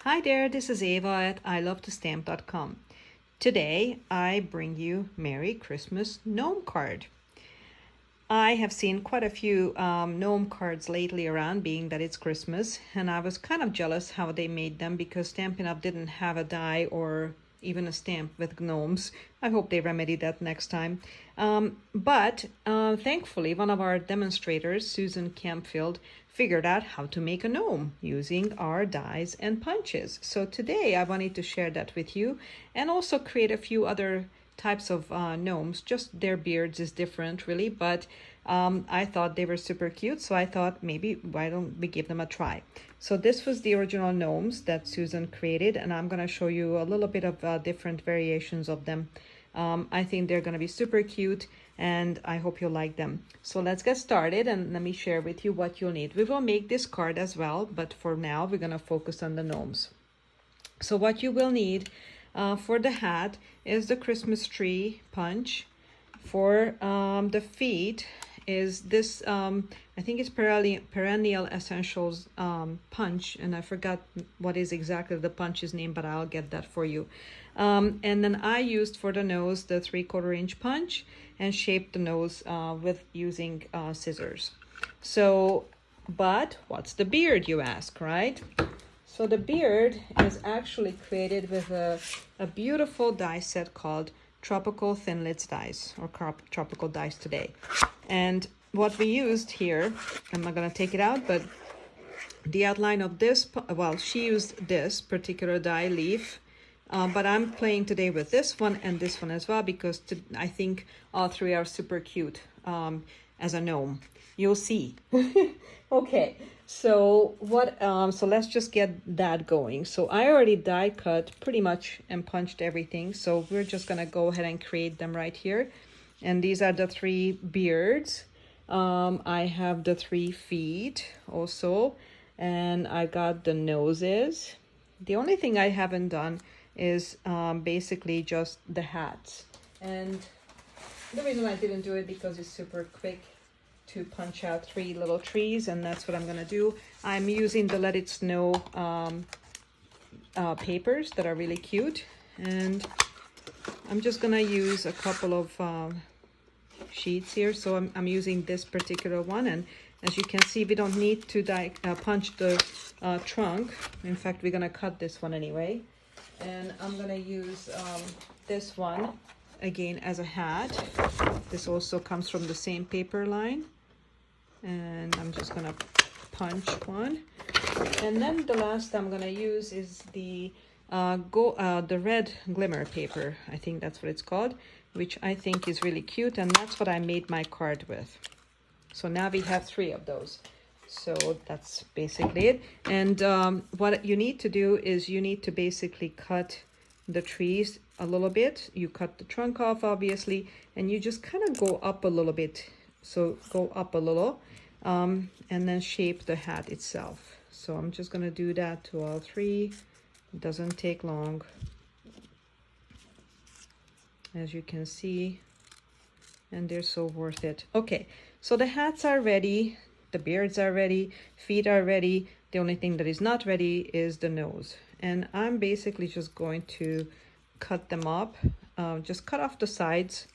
Hi there, this is Ava at ilovetostamp.com. Today I bring you Merry Christmas gnome card. I have seen quite a few gnome cards lately around, being that it's Christmas, and I was kind of jealous how they made them because Stampin' Up! Didn't have a die or even a stamp with gnomes. I hope they remedy that next time. But thankfully, one of our demonstrators, Susan Campfield, figured out how to make a gnome using our dies and punches. So today I wanted to share that with you and also create a few other types of gnomes. Just their beards is different really, but I thought they were super cute, so I thought maybe why don't we give them a try. So this was the original gnomes that Susan created, and I'm going to show you a little bit of different variations of them. I think they're going to be super cute and I hope you'll like them. So let's get started and let me share with you what you'll need. We will make this card as well, but for now we're going to focus on the gnomes. So what you will need for the hat is the Christmas tree punch. For the feet is this, I think it's Perennial Essentials punch, and I forgot what is exactly the punch's name, but I'll get that for you. And then I used for the nose the 3/4 inch punch and shaped the nose with using scissors. So, but what's the beard, you ask, right? So the beard is actually created with a beautiful die set called Tropical Thin Lids Dies, or Tropical Dies Today. And what we used here, I'm not going to take it out, but the outline of this, well, she used this particular die leaf, but I'm playing today with this one and this one as well because I think all three are super cute as a gnome. You'll see. Okay, so what? So let's just get that going. So I already die cut pretty much and punched everything. So we're just gonna go ahead and create them right here. And these are the 3 beards. I have the 3 feet also, and I got the noses. The only thing I haven't done is basically just the hats. And the reason I didn't do it because it's super quick to punch out 3 little trees, and that's what I'm gonna do. I'm using the Let It Snow papers that are really cute, and I'm just gonna use a couple of sheets here. So I'm using this particular one, and as you can see, we don't need to punch the trunk. In fact, we're gonna cut this one anyway, and I'm gonna use this one again as a hat. This also comes from the same paper line, and I'm just gonna punch one. And then the last I'm gonna use is the red glimmer paper. I think that's what it's called, which I think is really cute, and that's what I made my card with. So now we have 3 of those. So that's basically it. And what you need to do is you need to basically cut the trees a little bit. You cut the trunk off, obviously, and you just kind of go up a little bit. So go up a little, and then shape the hat itself. So I'm just going to do that to all 3. It doesn't take long, as you can see, and they're so worth it. Okay, so the hats are ready, the beards are ready, feet are ready. The only thing that is not ready is the nose, and I'm basically just going to cut them up. Just cut off the sides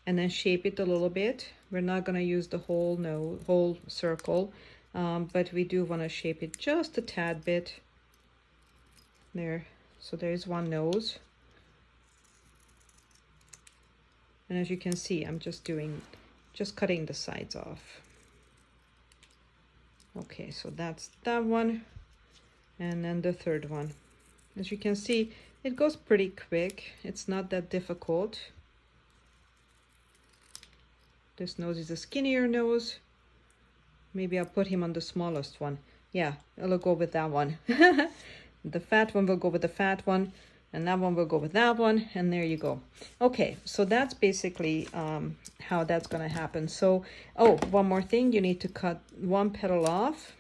and then shape it a little bit. We're not going to use the whole circle, but we do want to shape it just a tad bit there. So there's one nose, and as you can see, I'm just cutting the sides off. Okay, so that's that one, and then the third one. As you can see, it goes pretty quick. It's not that difficult. This nose is a skinnier nose. Maybe I'll put him on the smallest one. Yeah, I'll go with that one. The fat one will go with the fat one, and that one will go with that one, and there you go. Okay, so that's basically how that's gonna happen. So, oh, one more thing, you need to cut 1 petal off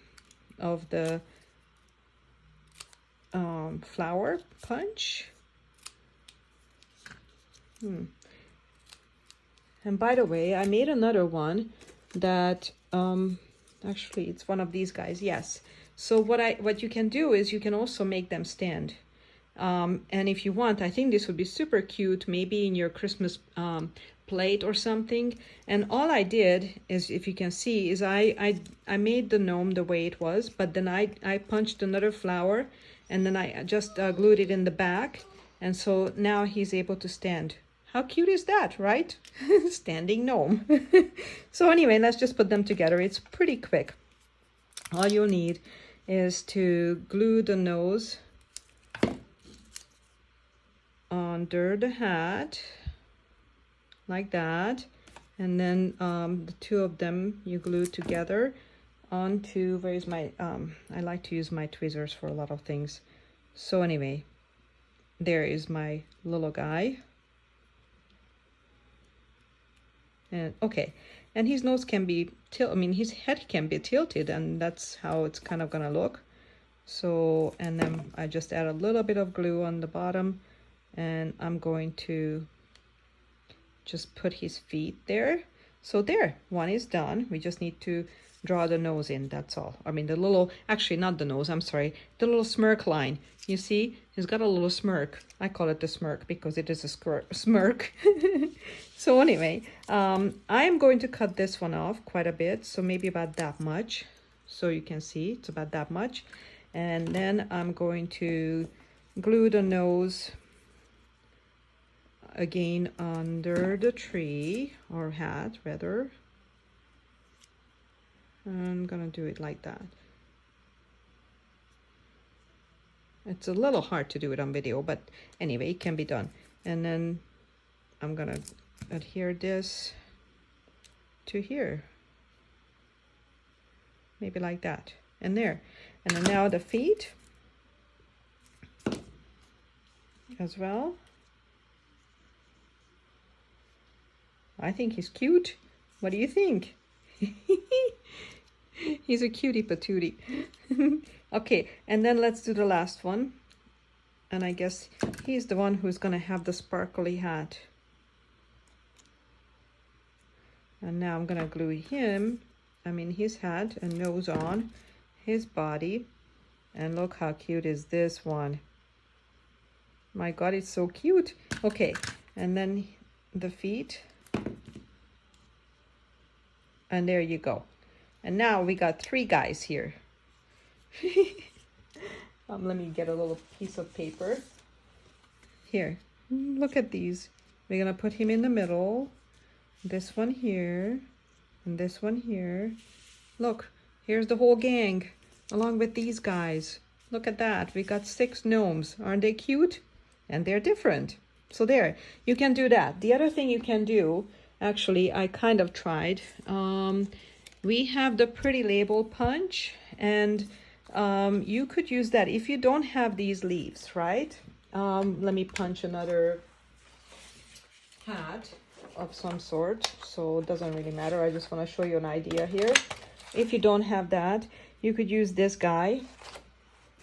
of the flower punch. And by the way, I made another one that actually it's one of these guys, yes. So what you can do is you can also make them stand. And if you want, I think this would be super cute, maybe in your Christmas plate or something. And all I did is, if you can see, is I made the gnome the way it was, but then I punched another flower, and then I just glued it in the back. And so now he's able to stand. How cute is that, right? Standing gnome. So anyway, let's just put them together. It's pretty quick. All you'll need is to glue the nose under the hat like that, and then the two of them you glue together onto, where's my I like to use my tweezers for a lot of things. So anyway, there is my little guy. And okay, and his nose can be his head can be tilted, and that's how it's kind of gonna look. So, and then I just add a little bit of glue on the bottom, and I'm going to just put his feet there. So there, one is done. We just need to draw the nose in, that's all. I mean, the little, actually not the nose, I'm sorry, the little smirk line. You see, he's got a little smirk. I call it the smirk because it is a smirk. So anyway, I am going to cut this one off quite a bit, so maybe about that much. So you can see it's about that much. And then I'm going to glue the nose again under the tree, or hat rather. I'm gonna do it like that. It's a little hard to do it on video, but anyway, it can be done. And then I'm gonna adhere this to here, maybe like that, and there. And then now the feet as well. I think he's cute. What do you think? He's a cutie patootie. Okay, and then let's do the last one. And I guess he's the one who's gonna have the sparkly hat. And now I'm gonna glue his hat and nose on his body. And look how cute is this one. My God, it's so cute. Okay, and then the feet. And there you go. And now we got 3 guys here. Let me get a little piece of paper. Here, look at these. We're gonna put him in the middle. This one here, and this one here. Look, here's the whole gang, along with these guys. Look at that, we got 6 gnomes. Aren't they cute? And they're different. So there, you can do that. The other thing you can do, actually, I kind of tried. We have the Pretty Label punch, and you could use that if you don't have these leaves, right? Let me punch another hat of some sort, so it doesn't really matter. I just want to show you an idea here. If you don't have that, you could use this guy,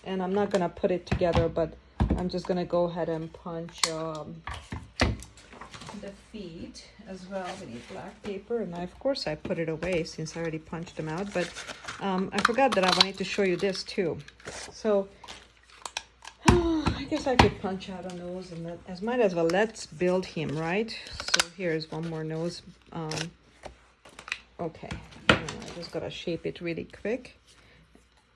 and I'm not gonna put it together, but I'm just gonna go ahead and punch the feet as well. We need black paper, and of course I put it away since I already punched them out, but I forgot that I wanted to show you this too. So I guess I could punch out a nose, and that might as well. Let's build him, right? So here's one more nose. Okay, I just gotta shape it really quick.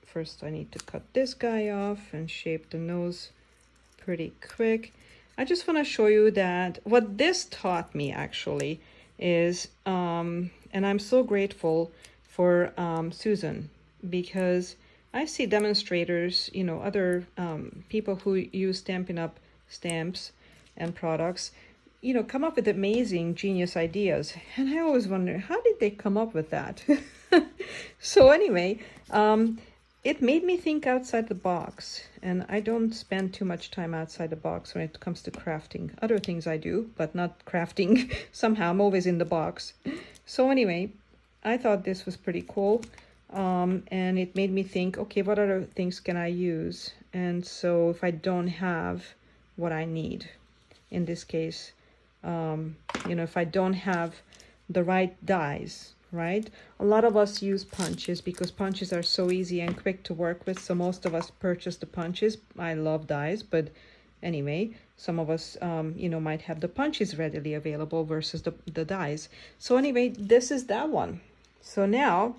First I need to cut this guy off and shape the nose pretty quick. I just want to show you that what this taught me actually is, and I'm so grateful for Susan, because I see demonstrators, other people who use Stampin' Up! Stamps and products, come up with amazing, genius ideas. And I always wonder, how did they come up with that? So anyway, it made me think outside the box, and I don't spend too much time outside the box when it comes to crafting. Other things I do, but not crafting. Somehow I'm always in the box. So anyway, I thought this was pretty cool, and it made me think, okay, what other things can I use? And so if I don't have what I need, in this case, if I don't have the right dies, right? A lot of us use punches because punches are so easy and quick to work with. So most of us purchase the punches. I love dies, but anyway, some of us, you know, might have the punches readily available versus the dies. So anyway, this is that one. So now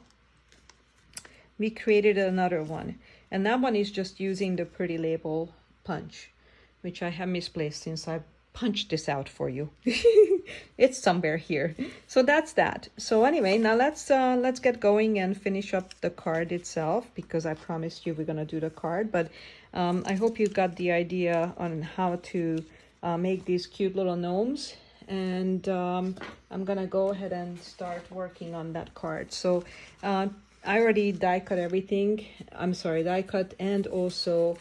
we created another one. And that one is just using the Pretty Label punch, which I have misplaced since I punched this out for you. It's somewhere here. So that's that. So anyway, now let's get going and finish up the card itself, because I promised you we're gonna do the card. But I hope you got the idea on how to make these cute little gnomes. And I'm gonna go ahead and start working on that card. So I already die cut everything. I'm sorry, die cut and also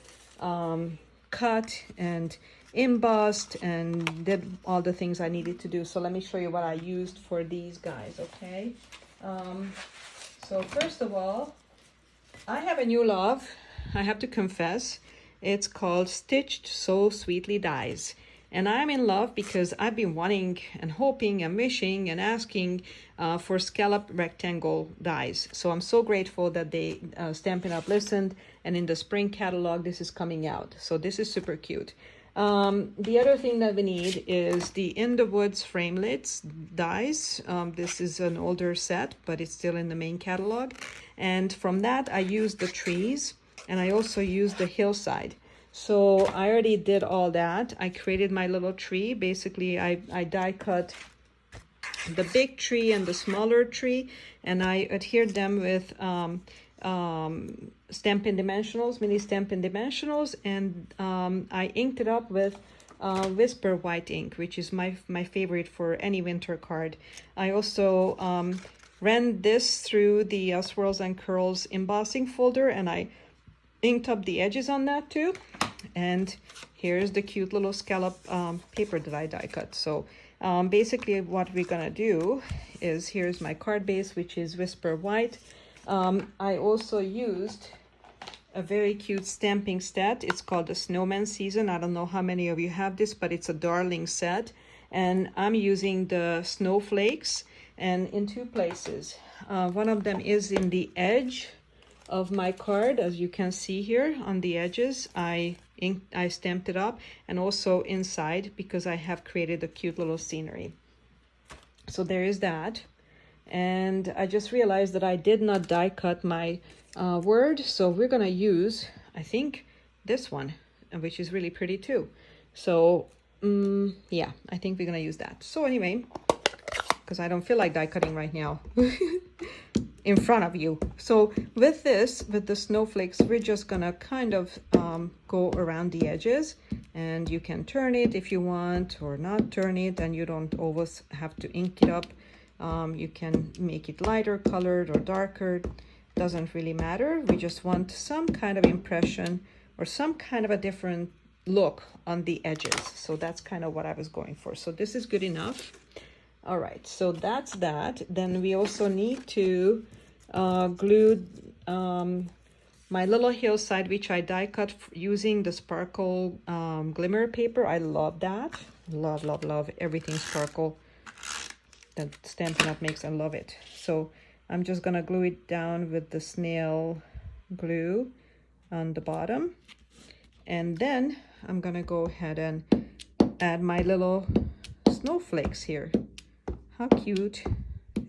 cut and embossed and did all the things I needed to do. So let me show you what I used for these guys, okay? So first of all, I have a new love, I have to confess. It's called Stitched So Sweetly Dies. And I'm in love because I've been wanting and hoping and wishing and asking for scallop rectangle dies. So I'm so grateful that they Stampin' Up! Listened, and in the spring catalog this is coming out. So this is super cute. The other thing that we need is the In the Woods framelits dies. This is an older set, but it's still in the main catalog. And from that I used the trees, and I also used the hillside. So I already did all that. I created my little tree. Basically, I die cut the big tree and the smaller tree, and I adhered them with Stampin' Dimensionals, mini Stampin' Dimensionals, and I inked it up with Whisper white ink, which is my favorite for any winter card. I also ran this through the Swirls and Curls embossing folder, and I inked up the edges on that too. And here's the cute little scallop paper that I die cut. So basically what we're gonna do is, here's my card base, which is Whisper White. I also used a very cute stamping set. It's called the Snowman Season. I don't know how many of you have this, but it's a darling set. And I'm using the snowflakes, and in two places. One of them is in the edge of my card, as you can see here on the edges. I stamped it up, and also inside, because I have created a cute little scenery. So there is that. And I just realized that I did not die cut my word, so we're gonna use, I think, this one, which is really pretty too. So yeah, I think we're gonna use that. So anyway, because I don't feel like die cutting right now in front of you. So with this, with the snowflakes, we're just gonna kind of go around the edges, and you can turn it if you want or not turn it, and you don't always have to ink it up. You can make it lighter colored or darker, doesn't really matter. We just want some kind of impression or some kind of a different look on the edges. So that's kind of what I was going for. So this is good enough. All right, so that's that. Then we also need to glue my little hillside, which I die cut using the sparkle glimmer paper. I love that. Love, love, love everything sparkle that Stampin' Up! Makes. I love it. So I'm just gonna glue it down with the snail glue on the bottom. And then I'm gonna go ahead and add my little snowflakes here. How cute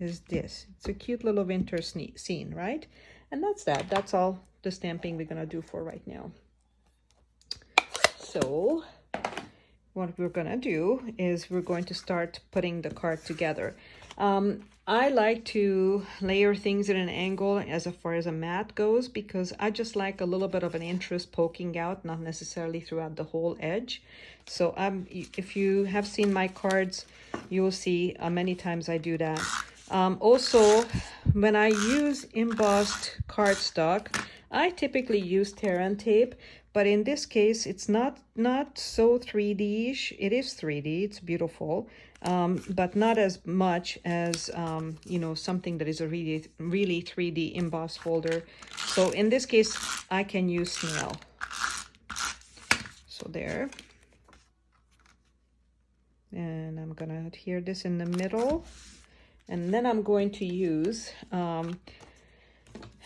is this? It's a cute little winter scene, right? And that's that. That's all the stamping we're gonna do for right now. So what we're gonna do is we're going to start putting the card together. I like to layer things at an angle as far as a mat goes, because I just like a little bit of an interest poking out, not necessarily throughout the whole edge. So if you have seen my cards, you'll see many times I do that. Also, when I use embossed cardstock, I typically use tear and tape, but in this case, it's not so 3D-ish. It is 3D, it's beautiful, but not as much as, you know, something that is a really 3D embossed folder. So in this case, I can use snail. So there. And I'm gonna adhere this in the middle. And then I'm going to use, I'm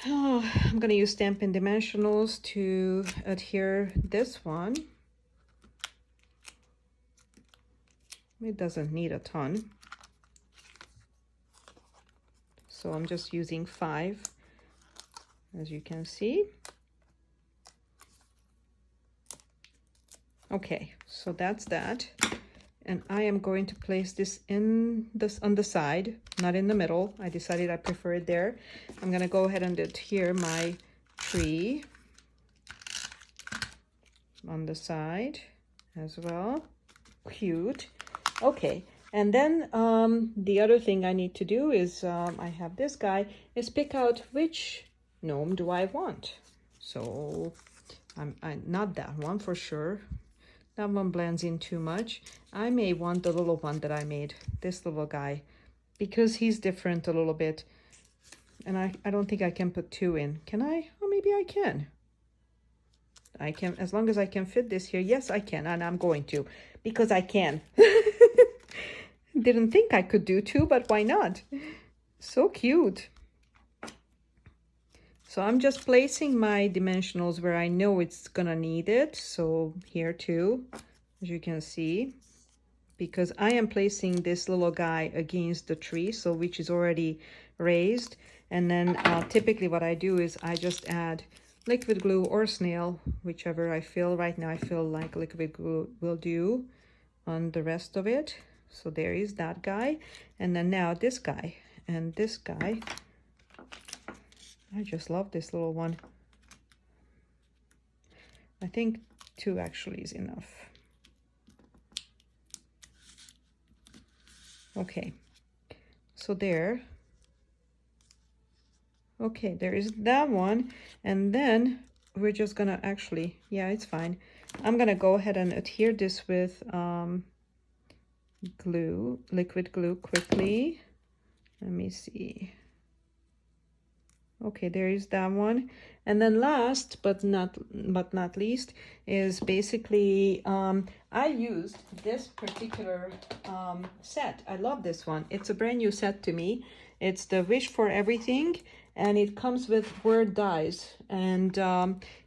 going to use Stampin' Dimensionals to adhere this one. It doesn't need a ton. So I'm just using 5, as you can see. Okay, so that's that. And I am going to place this on the side, not in the middle. I decided I prefer it there. I'm gonna go ahead and adhere my tree on the side as well. Cute. Okay, and then the other thing I need to do is, I have this guy, is pick out which gnome do I want. So I'm not that one for sure. That one blends in too much. I may want the little one that I made, this little guy, because he's different a little bit. And I don't think I can put 2 in. Can I? Oh, maybe I can. I can, as long as I can fit this here. Yes, I can, and I'm going to, because I can. Didn't think I could do 2, but why not? So cute. So I'm just placing my dimensionals where I know it's gonna need it. So here too, as you can see, because I am placing this little guy against the tree, so which is already raised. And then typically what I do is I just add liquid glue or snail, whichever I feel. Right now I feel like liquid glue will do on the rest of it. So there is that guy. And then now this guy and this guy. I just love this little one. I think 2 actually is enough. Okay, so there. Okay, there is that one. And then we're just gonna actually, yeah, it's fine. I'm gonna go ahead and adhere this with glue, liquid glue quickly. Let me see. Okay, there is that one. And then last but not least is basically I used this particular set. I love this one. It's a brand new set to me. It's the Wish for Everything, and it comes with word dies, and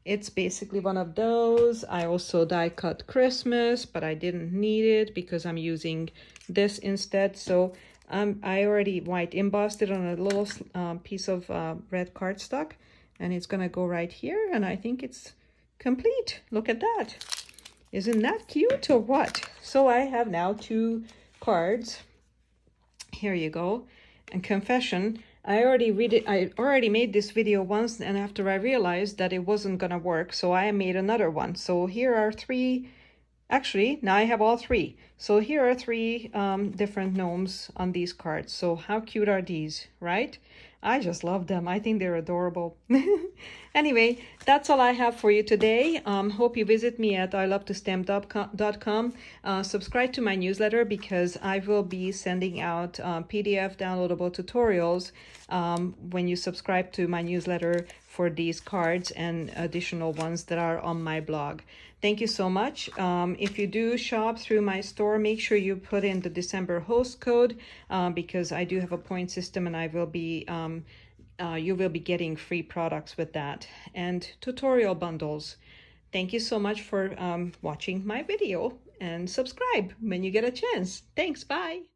it's basically one of those. I also die cut Christmas, but I didn't need it because I'm using this instead. So I already white embossed it on a little piece of red cardstock, and it's gonna go right here, and I think it's complete. Look at that. Isn't that cute or what? So I have now 2 cards. Here you go. And confession, I already made this video once, and after I realized that it wasn't gonna work, so I made another one. So here are 3. Actually, now I have all 3. So here are 3 different gnomes on these cards. So how cute are these, right? I just love them. I think they're adorable. Anyway, that's all I have for you today. Hope you visit me at ilovetostamp.com. Subscribe to my newsletter because I will be sending out PDF downloadable tutorials when you subscribe to my newsletter for these cards and additional ones that are on my blog. Thank you so much. If you do shop through my store, make sure you put in the December host code because I do have a point system, and I will be you will be getting free products with that and tutorial bundles. Thank you so much for watching my video, and subscribe when you get a chance. Thanks. Bye.